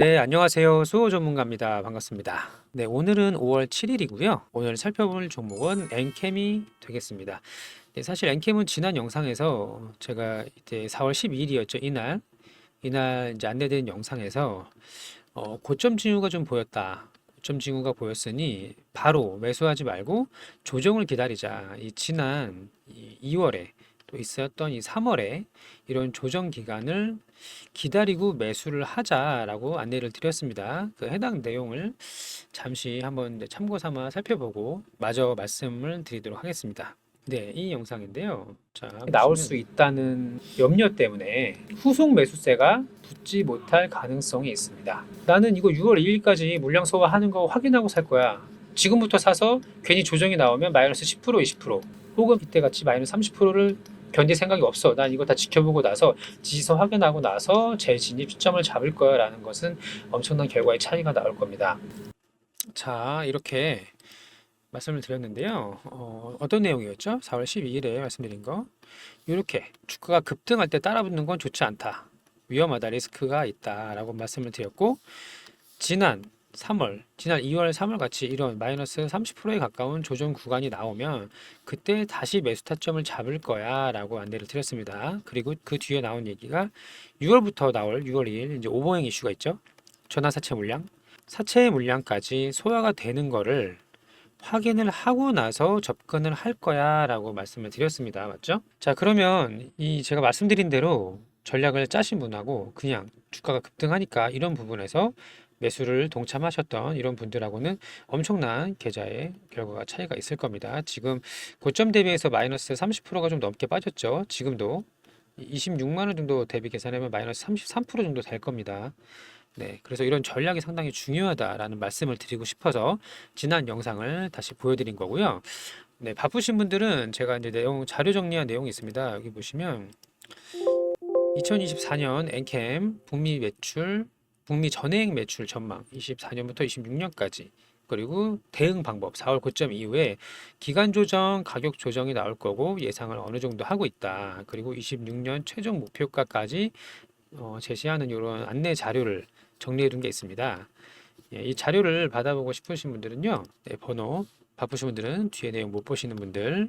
네, 안녕하세요. 수호 전문가입니다. 반갑습니다. 네, 오늘은 5월 7일이고요. 오늘 살펴볼 종목은 엔캠이 되겠습니다. 네, 사실 엔캠은 지난 영상에서 제가 이때 4월 12일이었죠. 이날 이제 안내된 영상에서 고점 징후가 좀 보였다. 고점 징후가 보였으니 바로 매수하지 말고 조정을 기다리자. 이 지난 2월에 또 있었던 이 3월에 이런 조정 기간을 기다리고 매수를 하자라고 안내를 드렸습니다. 그 해당 내용을 잠시 한번 참고 삼아 살펴보고 마저 말씀을 드리도록 하겠습니다. 네, 이 영상인데요. 자, 나올 수 있다는 염려 때문에 후속 매수세가 붙지 못할 가능성이 있습니다. 나는 이거 6월 2일까지 물량 소화하는 거 확인하고 살 거야. 지금부터 사서 괜히 조정이 나오면 마이너스 10%, 20% 혹은 이때 같이 마이너스 30%를 견딜 생각이 없어. 난 이거 다 지켜보고 나서 지지선 확인하고 나서 재진입 시점을 잡을 거야 라는 것은 엄청난 결과의 차이가 나올 겁니다. 자, 이렇게 말씀을 드렸는데요. 어떤 내용이었죠? 4월 12일에 말씀드린 거. 이렇게 주가가 급등할 때 따라붙는 건 좋지 않다. 위험하다. 리스크가 있다라고 말씀을 드렸고, 지난 2월, 3월 같이 이런 마이너스 30%에 가까운 조정 구간이 나오면 그때 다시 매수 타점을 잡을 거야 라고 안내를 드렸습니다. 그리고 그 뒤에 나온 얘기가 6월부터 나올 6월 2일 이제 오버행 이슈가 있죠. 전환사채 물량. 사채 물량까지 소화가 되는 거를 확인을 하고 나서 접근을 할 거야 라고 말씀을 드렸습니다. 맞죠? 자, 그러면 이 제가 말씀드린 대로 전략을 짜신 분하고 그냥 주가가 급등하니까 이런 부분에서 매수를 동참하셨던 이런 분들하고는 엄청난 계좌의 결과가 차이가 있을 겁니다. 지금 고점 대비해서 마이너스 30%가 좀 넘게 빠졌죠. 지금도 26만 원 정도 대비 계산하면 마이너스 33% 정도 될 겁니다. 네, 그래서 이런 전략이 상당히 중요하다라는 말씀을 드리고 싶어서 지난 영상을 다시 보여드린 거고요. 네, 바쁘신 분들은 제가 이제 자료 정리한 내용이 있습니다. 여기 보시면 2024년 엔캠 북미 전해액 매출 전망 24년부터 26년까지 그리고 대응 방법 4월 고점 이후에 기간 조정, 가격 조정이 나올 거고 예상을 어느 정도 하고 있다. 그리고 26년 최종 목표가까지 제시하는 이런 안내 자료를 정리해 둔 게 있습니다. 예, 이 자료를 받아보고 싶으신 분들은요, 네, 번호 바쁘신 분들은 뒤에 내용 못 보시는 분들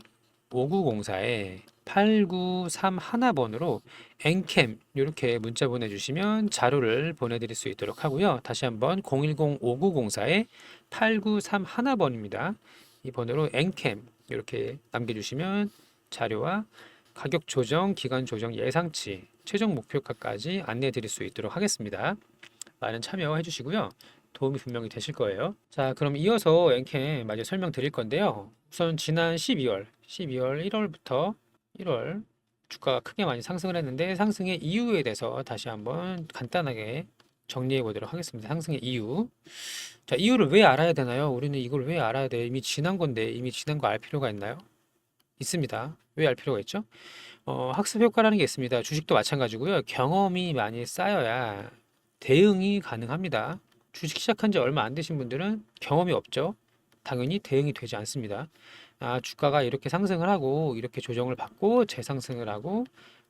5904에 8931번으로 엔캠 이렇게 문자 보내주시면 자료를 보내드릴 수 있도록 하고요. 다시 한번 010-5904에 8931번입니다. 이 번호로 엔캠 이렇게 남겨주시면 자료와 가격 조정, 기간 조정 예상치, 최종 목표가까지 안내해 드릴 수 있도록 하겠습니다. 많은 참여해 주시고요. 도움이 분명히 되실 거예요. 자, 그럼 이어서 엔캠 마저 설명드릴 건데요. 우선 지난 12월 1월부터 1월 주가가 크게 많이 상승을 했는데 상승의 이유에 대해서 다시 한번 간단하게 정리해 보도록 하겠습니다. 상승의 이유. 자, 이유를 왜 알아야 되나요? 우리는 이걸 왜 알아야 돼? 이미 지난 건데 이미 지난 거 알 필요가 있나요? 있습니다. 왜 알 필요가 있죠? 학습 효과라는 게 있습니다. 주식도 마찬가지고요. 경험이 많이 쌓여야 대응이 가능합니다. 주식 시작한 지 얼마 안 되신 분들은 경험이 없죠. 당연히 대응이 되지 않습니다. 아, 주가가 이렇게 상승을 하고 이렇게 조정을 받고 재상승을 하고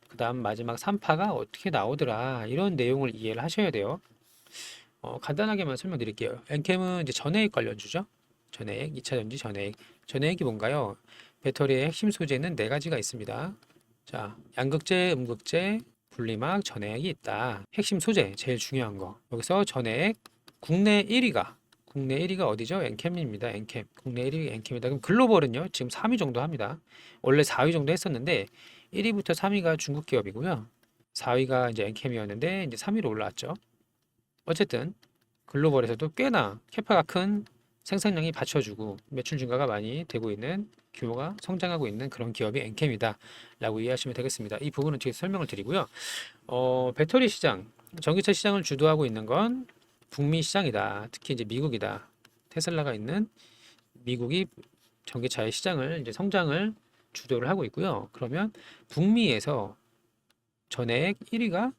그다음 마지막 3파가 어떻게 나오더라 이런 내용을 이해를 하셔야 돼요. 간단하게만 설명드릴게요. 엔캠은 이제 전해액 관련주죠. 전해액, 2차전지 전해액. 전해액이 뭔가요? 배터리의 핵심 소재는 네 가지가 있습니다. 자, 양극재, 음극재, 분리막, 전해액이 있다. 핵심 소재, 제일 중요한 거. 여기서 전해액 국내 1위가 어디죠? 엔캠입니다. 엔캠. 국내 1위 엔캠이다. 그럼 글로벌은요? 지금 3위 정도 합니다. 원래 4위 정도 했었는데 1위부터 3위가 중국 기업이고요. 4위가 이제 엔캠이었는데 이제 3위로 올라왔죠. 어쨌든 글로벌에서도 꽤나 캐파가 큰 생산량이 받쳐주고 매출 증가가 많이 되고 있는 규모가 성장하고 있는 그런 기업이 엔캠이다 라고 이해하시면 되겠습니다. 이 부분은 뒤에서 설명을 드리고요. 배터리 시장, 전기차 시장을 주도하고 있는 건 북미 시장이다. 특히 이제 미국이다. 테슬라가 있는 미국이 전기차의 시장을 이제 성장을 주도를 하고 있고요. 그러면 북미에서 전액 1위가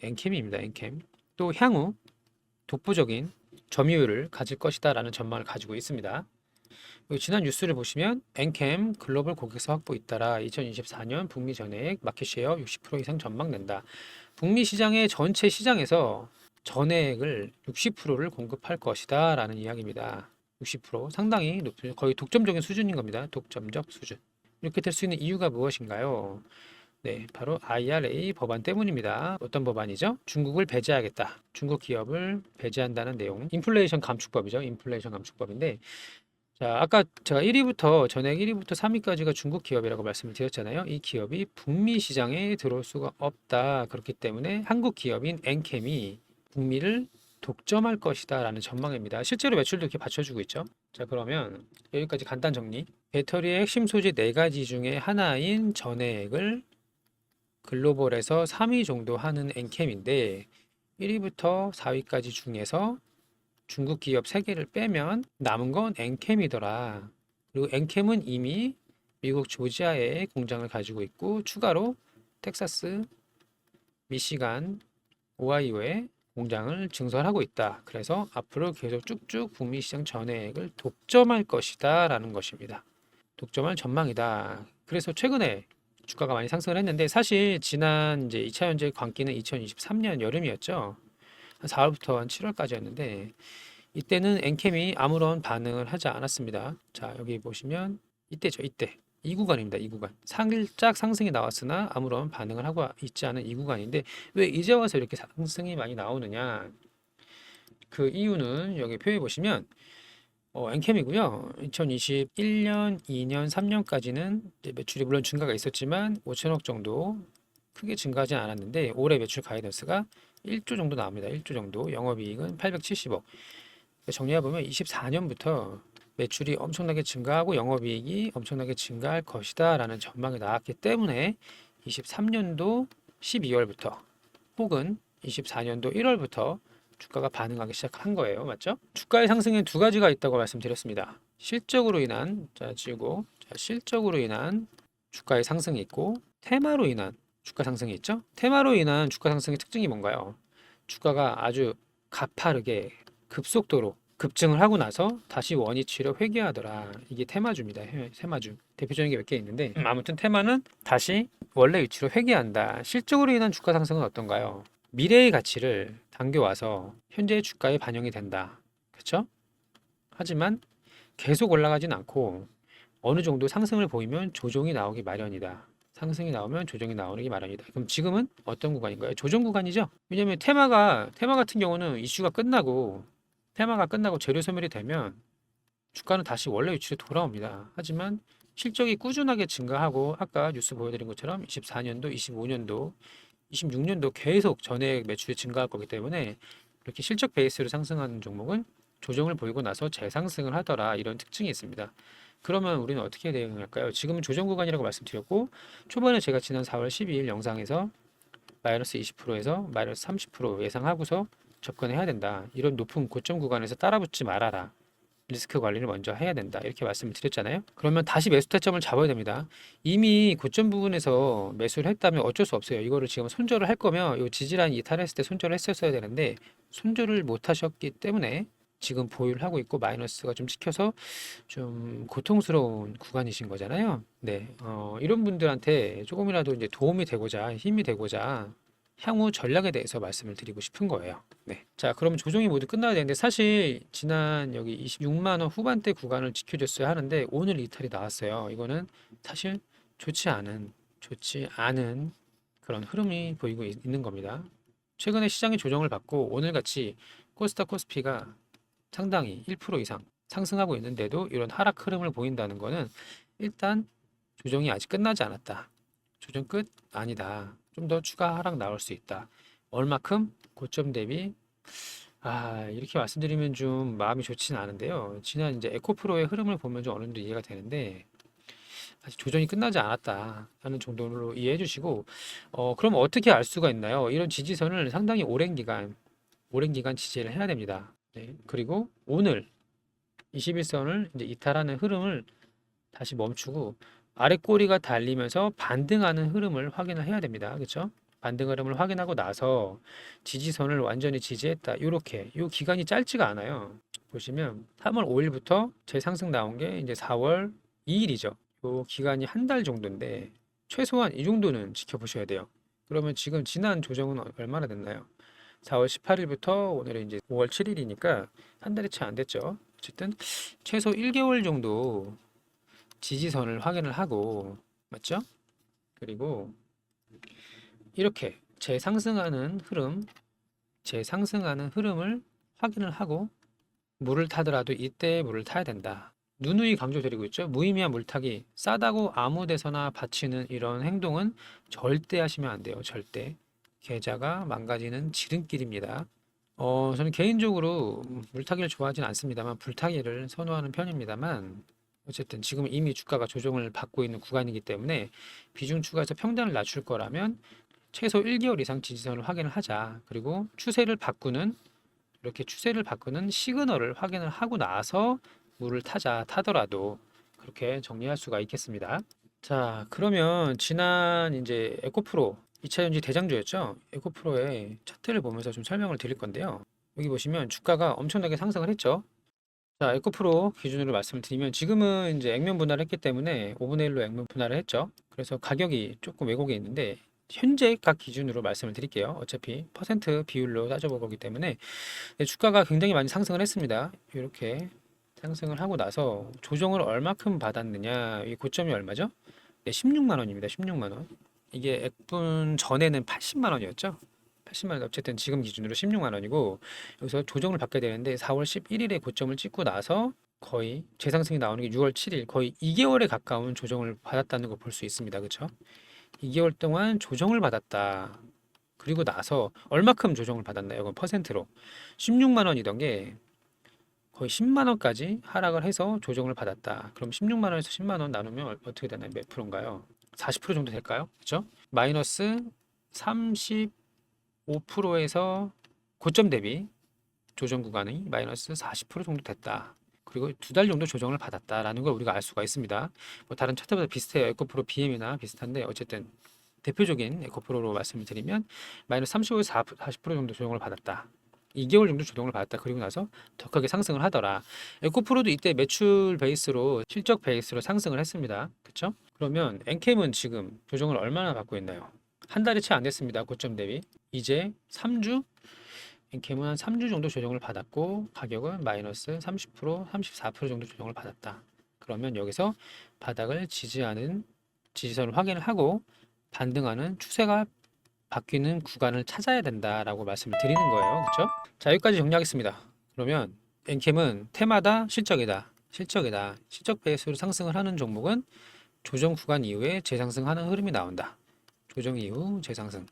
엔캠입니다. 엔캠. 또 향후 독보적인 점유율을 가질 것이다라는 전망을 가지고 있습니다. 지난 뉴스를 보시면 엔캠 글로벌 고객사 확보 잇따라 2024년 북미 전액 마켓쉐어 60% 이상 전망된다. 북미 시장의 전체 시장에서 전액을 60%를 공급할 것이다 라는 이야기입니다. 60% 상당히 높은, 거의 독점적인 수준인 겁니다. 독점적 수준. 이렇게 될 수 있는 이유가 무엇인가요? 네, 바로 IRA 법안 때문입니다. 어떤 법안이죠? 중국을 배제하겠다. 중국 기업을 배제한다는 내용. 인플레이션 감축법이죠. 인플레이션 감축법인데, 자, 아까 제가 1위부터 전액 1위부터 3위까지가 중국 기업이라고 말씀을 드렸잖아요. 이 기업이 북미 시장에 들어올 수가 없다. 그렇기 때문에 한국 기업인 엔캠이 북미를 독점할 것이다 라는 전망입니다. 실제로 매출도 이렇게 받쳐주고 있죠. 자, 그러면 여기까지 간단 정리. 배터리의 핵심 소재 4가지 중에 하나인 전해액을 글로벌에서 3위 정도 하는 엔캠인데 1위부터 4위까지 중에서 중국 기업 3개를 빼면 남은 건 엔캠이더라. 그리고 엔캠은 이미 미국 조지아에 공장을 가지고 있고 추가로 텍사스, 미시간, 오하이오에 공장을 증설하고 있다. 그래서 앞으로 계속 쭉쭉 북미 시장 전해액을 독점할 것이다 라는 것입니다. 독점할 전망이다. 그래서 최근에 주가가 많이 상승을 했는데 사실 지난 이제 2차 연재 광기는 2023년 여름이었죠. 한 4월부터 한 7월까지였는데 이때는 엔캠이 아무런 반응을 하지 않았습니다. 자, 여기 보시면 이때죠. 이때. 이 구간입니다. 이 구간. 살짝 상승이 나왔으나 아무런 반응을 하고 있지 않은 이 구간인데 왜 이제 와서 이렇게 상승이 많이 나오느냐? 그 이유는 여기 표에 보시면 엔캠이고요. 2021년, 2년, 3년까지는 매출이 물론 증가가 있었지만 5천억 정도 크게 증가하지 않았는데 올해 매출 가이던스가 1조 정도 나옵니다. 1조 정도. 영업이익은 870억. 정리해보면 24년부터 매출이 엄청나게 증가하고 영업이익이 엄청나게 증가할 것이다 라는 전망이 나왔기 때문에 23년도 12월부터 혹은 24년도 1월부터 주가가 반응하기 시작한 거예요. 맞죠? 주가의 상승에 2가지가 있다고 말씀드렸습니다. 실적으로 인한, 자, 지우고, 자, 실적으로 인한 주가의 상승이 있고 테마로 인한 주가 상승이 있죠? 테마로 인한 주가 상승의 특징이 뭔가요? 주가가 아주 가파르게 급속도로 급증을 하고 나서 다시 원위치로 회귀하더라. 이게 테마주입니다. 테마주. 대표적인 게 몇 개 있는데 아무튼 테마는 다시 원래 위치로 회귀한다. 실적으로 인한 주가 상승은 어떤가요? 미래의 가치를 당겨와서 현재의 주가에 반영이 된다. 그렇죠? 하지만 계속 올라가진 않고 어느 정도 상승을 보이면 조정이 나오기 마련이다. 상승이 나오면 조정이 나오기 마련이다. 그럼 지금은 어떤 구간인가요? 조정 구간이죠. 왜냐하면 테마 같은 경우는 이슈가 끝나고 테마가 끝나고 재료 소멸이 되면 주가는 다시 원래 위치로 돌아옵니다. 하지만 실적이 꾸준하게 증가하고 아까 뉴스 보여드린 것처럼 24년도, 25년도, 26년도 계속 전액 매출이 증가할 거기 때문에 이렇게 실적 베이스로 상승하는 종목은 조정을 보이고 나서 재상승을 하더라 이런 특징이 있습니다. 그러면 우리는 어떻게 대응할까요? 지금은 조정 구간이라고 말씀드렸고 초반에 제가 지난 4월 12일 영상에서 마이너스 20%에서 마이너스 30% 예상하고서 접근해야 된다. 이런 높은 고점 구간에서 따라붙지 말아라. 리스크 관리를 먼저 해야 된다. 이렇게 말씀을 드렸잖아요. 그러면 다시 매수 타점을 잡아야 됩니다. 이미 고점 부분에서 매수를 했다면 어쩔 수 없어요. 이거를 지금 손절을 할 거면 이 지지라인 이탈했을 때 손절을 했었어야 되는데 손절을 못 하셨기 때문에 지금 보유를 하고 있고 마이너스가 좀 찍혀서 좀 고통스러운 구간이신 거잖아요. 네, 이런 분들한테 조금이라도 이제 도움이 되고자 힘이 되고자 향후 전략에 대해서 말씀을 드리고 싶은 거예요. 네. 자, 그러면 조정이 모두 끝나야 되는데 사실 지난 여기 26만 원 후반대 구간을 지켜줬어야 하는데 오늘 이탈이 나왔어요. 이거는 사실 좋지 않은 그런 흐름이 보이고 있는 겁니다. 최근에 시장이 조정을 받고 오늘같이 코스닥 코스피가 상당히 1% 이상 상승하고 있는데도 이런 하락 흐름을 보인다는 것은 일단 조정이 아직 끝나지 않았다. 조정 끝 아니다. 좀 더 추가 하락 나올 수 있다. 얼마큼? 고점 대비 이렇게 말씀드리면 좀 마음이 좋지는 않은데요. 지난 이제 에코프로의 흐름을 보면 좀 어느 정도 이해가 되는데 아직 조정이 끝나지 않았다 하는 정도로 이해해 주시고 그럼 어떻게 알 수가 있나요? 이런 지지선을 상당히 오랜 기간 지지를 해야 됩니다. 네. 그리고 오늘 21선을 이제 이탈하는 흐름을 다시 멈추고 아래 꼬리가 달리면서 반등하는 흐름을 확인을 해야 됩니다. 그렇죠? 반등 흐름을 확인하고 나서 지지선을 완전히 지지했다. 이렇게 이 기간이 짧지가 않아요. 보시면 3월 5일부터 재상승 나온 게 이제 4월 2일이죠. 이 기간이 한 달 정도인데 최소한 이 정도는 지켜보셔야 돼요. 그러면 지금 지난 조정은 얼마나 됐나요? 4월 18일부터 오늘은 이제 5월 7일이니까 한 달이 채 안 됐죠. 어쨌든 최소 1개월 정도 지지선을 확인을 하고, 맞죠? 그리고 이렇게 재상승하는 흐름을 확인을 하고 물을 타더라도 이때 물을 타야 된다. 누누이 강조드리고 있죠. 무의미한 물타기, 싸다고 아무 데서나 바치는 이런 행동은 절대 하시면 안 돼요. 절대. 계좌가 망가지는 지름길입니다. 저는 개인적으로 물타기를 좋아하진 않습니다만 불타기를 선호하는 편입니다만, 어쨌든 지금 이미 주가가 조정을 받고 있는 구간이기 때문에 비중 추가해서 평단을 낮출 거라면 최소 1개월 이상 지지선을 확인을 하자. 그리고 이렇게 추세를 바꾸는 시그널을 확인을 하고 나서 물을 타더라도 그렇게 정리할 수가 있겠습니다. 자, 그러면 지난 이제 에코프로 2차전지 대장주였죠. 에코프로의 차트를 보면서 좀 설명을 드릴 건데요. 여기 보시면 주가가 엄청나게 상승을 했죠. 자, 에코프로 기준으로 말씀을 드리면 지금은 이제 액면 분할을 했기 때문에 5분의 1로 액면 분할을 했죠. 그래서 가격이 조금 왜곡이 있는데 현재 각 기준으로 말씀을 드릴게요. 어차피 퍼센트 비율로 따져볼 거기 때문에 주가가 굉장히 많이 상승을 했습니다. 이렇게 상승을 하고 나서 조정을 얼마큼 받았느냐, 이 고점이 얼마죠? 네, 16만 원입니다. 16만 원. 이게 액분 전에는 80만 원이었죠. 80만 원, 어쨌든 지금 기준으로 16만 원이고 여기서 조정을 받게 되는데 4월 11일에 고점을 찍고 나서 거의 재상승이 나오는 게 6월 7일, 거의 2개월에 가까운 조정을 받았다는 걸 볼 수 있습니다. 그렇죠? 2개월 동안 조정을 받았다. 그리고 나서 얼마큼 조정을 받았나요? 이건 퍼센트로 16만 원이던 게 거의 10만 원까지 하락을 해서 조정을 받았다. 그럼 16만 원에서 10만 원 나누면 어떻게 되나요? 몇 프로인가요? 40% 정도 될까요? 그렇죠? 마이너스 35%에서 고점 대비 조정 구간이 마이너스 40% 정도 됐다. 그리고 2달 정도 조정을 받았다라는 걸 우리가 알 수가 있습니다. 뭐 다른 차트보다 비슷해요. 에코프로 BM이나 비슷한데 어쨌든 대표적인 에코프로로 말씀을 드리면 마이너스 35에서 40% 정도 조정을 받았다. 2개월 정도 조정을 받았다. 그리고 나서 더 크게 상승을 하더라. 에코프로도 이때 매출 베이스로 실적 베이스로 상승을 했습니다. 그렇죠? 그러면 엔캠은 지금 조정을 얼마나 받고 있나요? 한 달이 채 안 됐습니다. 고점 대비. 이제 3주? 엔캠은 한 3주 정도 조정을 받았고 가격은 마이너스 30%, 34% 정도 조정을 받았다. 그러면 여기서 바닥을 지지하는 지지선을 확인을 하고 반등하는 추세가 바뀌는 구간을 찾아야 된다라고 말씀을 드리는 거예요. 그렇죠? 자, 여기까지 정리하겠습니다. 그러면 엔캠은 테마다 실적이다. 실적이다. 실적 베이스로 상승을 하는 종목은 조정 구간 이후에 재상승하는 흐름이 나온다. 조정 이후 재상승.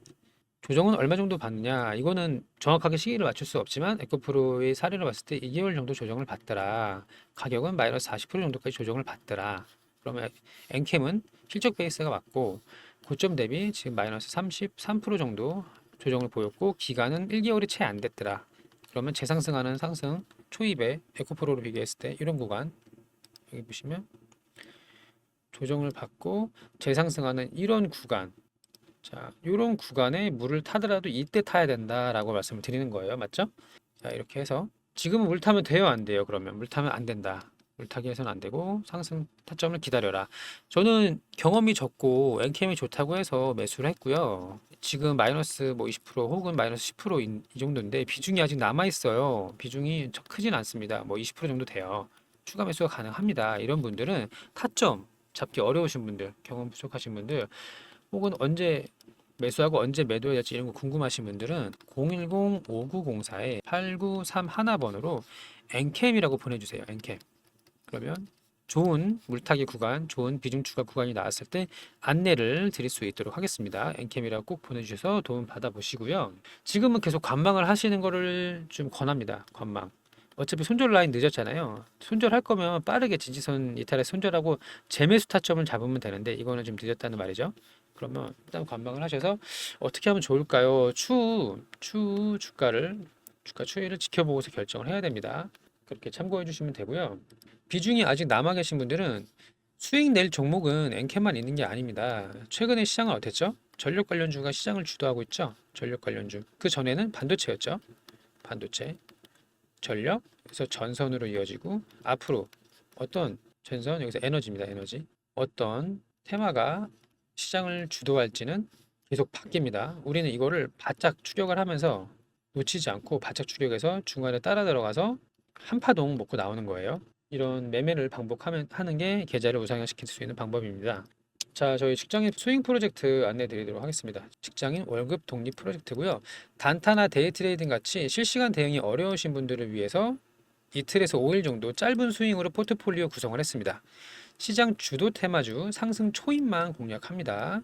조정은 얼마 정도 받느냐? 이거는 정확하게 시기를 맞출 수 없지만 에코프로의 사례를 봤을 때 2개월 정도 조정을 받더라. 가격은 마이너스 40% 정도까지 조정을 받더라. 그러면 엔캠은 실적 베이스가 맞고 고점 대비 지금 마이너스 33% 정도 조정을 보였고 기간은 1개월이 채 안 됐더라. 그러면 재상승하는 상승 초입에 에코프로로 비교했을 때 이런 구간 여기 보시면 조정을 받고 재상승하는 이런 구간, 자, 이런 구간에 물을 타더라도 이때 타야 된다라고 말씀을 드리는 거예요. 맞죠? 자, 이렇게 해서 지금은 물 타면 돼요, 안 돼요? 그러면 물 타면 안 된다. 물 타기 해서는 안 되고 상승 타점을 기다려라. 저는 경험이 적고 엔캠이 좋다고 해서 매수를 했고요. 지금 마이너스 뭐 20% 혹은 마이너스 10%이 정도인데 비중이 아직 남아 있어요. 비중이 크진 않습니다. 뭐 20% 정도 돼요. 추가 매수가 가능합니다. 이런 분들은 타점 잡기 어려우신 분들, 경험 부족하신 분들 혹은 언제 매수하고 언제 매도해야 될지 이런 거 궁금하신 분들은 010-5904-8931번으로 엔캠이라고 보내주세요. 엔캠. 그러면 좋은 물타기 구간, 좋은 비중 추가 구간이 나왔을 때 안내를 드릴 수 있도록 하겠습니다. 엔캠이라고 꼭 보내주셔서 도움 받아보시고요. 지금은 계속 관망을 하시는 거를 좀 권합니다. 관망. 어차피 손절 라인 늦었잖아요. 손절할 거면 빠르게 지지선 이탈에 손절하고 재매수 타점을 잡으면 되는데 이거는 좀 늦었다는 말이죠. 그러면 일단 관망을 하셔서 어떻게 하면 좋을까요? 주가 추이를 지켜보고서 결정을 해야 됩니다. 그렇게 참고해 주시면 되고요. 비중이 아직 남아 계신 분들은 수익 낼 종목은 엔캠만 있는 게 아닙니다. 최근에 시장은 어땠죠? 전력 관련주가 시장을 주도하고 있죠. 전력 관련주. 그 전에는 반도체였죠. 반도체, 전력, 그래서 전선으로 이어지고 앞으로 어떤 전선, 여기서 에너지입니다. 에너지. 어떤 테마가 시장을 주도할지는 계속 바뀝니다. 우리는 이거를 바짝 추격을 하면서 놓치지 않고 바짝 추격해서 중간에 따라 들어가서 한 파동 먹고 나오는 거예요. 이런 매매를 반복하면 하는 게 계좌를 우상향시킬 수 있는 방법입니다. 자, 저희 직장인 스윙 프로젝트 안내 드리도록 하겠습니다. 직장인 월급 독립 프로젝트고요. 단타나 데이 트레이딩 같이 실시간 대응이 어려우신 분들을 위해서 이틀에서 5일 정도 짧은 스윙으로 포트폴리오 구성을 했습니다. 시장 주도 테마주 상승 초입만 공략합니다.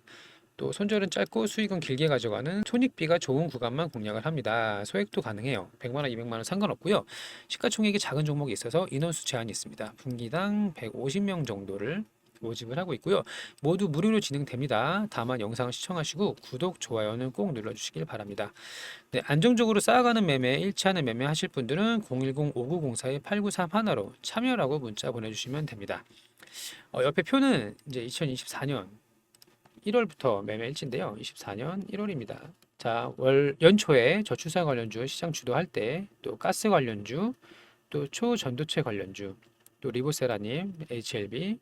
또 손절은 짧고 수익은 길게 가져가는 손익비가 좋은 구간만 공략을 합니다. 소액도 가능해요. 100만 원, 200만 원 상관없고요. 시가총액이 작은 종목이 있어서 인원수 제한이 있습니다. 분기당 150명 정도를 모집을 하고 있고요. 모두 무료로 진행됩니다. 다만 영상을 시청하시고 구독, 좋아요는 꼭 눌러주시길 바랍니다. 네, 안정적으로 쌓아가는 매매, 일치하는 매매 하실 분들은 010-5904-8931로 참여라고 문자 보내주시면 됩니다. 옆에 표는 이제 2024년 1월부터 매매 일치인데요. 24년 1월입니다. 자, 연초에 저출산 관련주 시장 주도할 때, 또 가스 관련주, 또 초전도체 관련주, 또 리보세라님, HLB,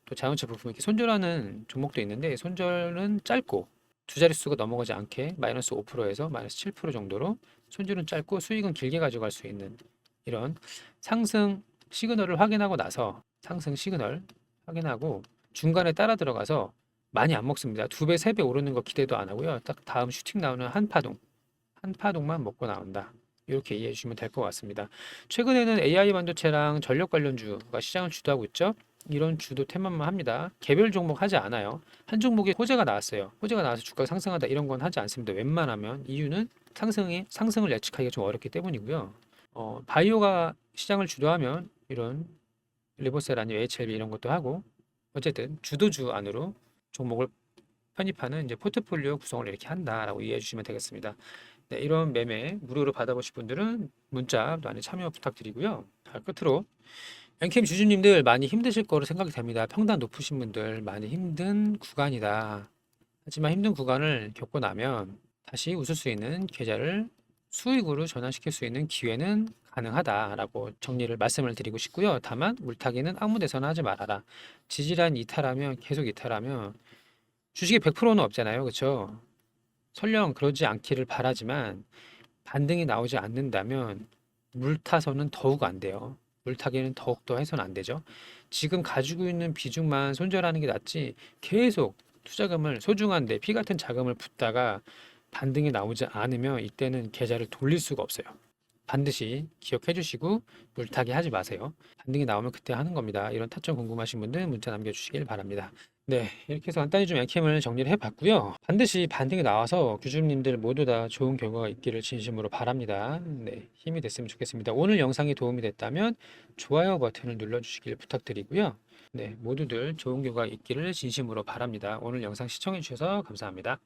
또 자동차 부품 이렇게 손절하는 종목도 있는데 손절은 짧고 두 자릿수가 넘어가지 않게 마이너스 5%에서 마이너스 7% 정도로 손절은 짧고 수익은 길게 가져갈 수 있는 이런 상승 시그널을 확인하고 나서 상승 시그널 확인하고 중간에 따라 들어가서 많이 안 먹습니다. 2배, 3배 오르는 거 기대도 안 하고요. 딱 다음 슈팅 나오는 한 파동만 먹고 나온다. 이렇게 이해해 주시면 될 것 같습니다. 최근에는 AI 반도체랑 전력 관련주가 시장을 주도하고 있죠. 이런 주도 테마만 합니다. 개별 종목 하지 않아요. 한 종목에 호재가 나왔어요. 호재가 나와서 주가가 상승하다 이런 건 하지 않습니다. 웬만하면 이유는 상승을 예측하기가 좀 어렵기 때문이고요. 바이오가 시장을 주도하면 이런 리보셀 아니면 HLB 이런 것도 하고 어쨌든 주도주 안으로 종목을 편입하는 이제 포트폴리오 구성을 이렇게 한다라고 이해해 주시면 되겠습니다. 네, 이런 매매 무료로 받아보실 분들은 문자 많이 참여 부탁드리고요. 끝으로 엔캠 주주님들 많이 힘드실 거로 생각이 됩니다. 평단 높으신 분들 많이 힘든 구간이다. 하지만 힘든 구간을 겪고 나면 다시 웃을 수 있는 계좌를 수익으로 전환시킬 수 있는 기회는 가능하다라고 정리를 말씀을 드리고 싶고요. 다만 물타기는 아무 데서나 하지 말아라. 지지란 이탈하면 계속 이탈하면 주식에 100%는 없잖아요. 그렇죠? 설령 그러지 않기를 바라지만 반등이 나오지 않는다면 물타서는 더욱 안 돼요. 물타기는 더욱더 해서는 안 되죠. 지금 가지고 있는 비중만 손절하는 게 낫지 계속 투자금을 소중한 내 피 같은 자금을 붓다가 반등이 나오지 않으면 이때는 계좌를 돌릴 수가 없어요. 반드시 기억해 주시고 물타기 하지 마세요. 반등이 나오면 그때 하는 겁니다. 이런 타점 궁금하신 분들 문자 남겨주시길 바랍니다. 네, 이렇게 해서 간단히 좀 엔캠을 정리를 해봤고요. 반드시 반등이 나와서 규주님들 모두 다 좋은 결과가 있기를 진심으로 바랍니다. 네, 힘이 됐으면 좋겠습니다. 오늘 영상이 도움이 됐다면 좋아요 버튼을 눌러주시길 부탁드리고요. 네, 모두들 좋은 결과 있기를 진심으로 바랍니다. 오늘 영상 시청해 주셔서 감사합니다.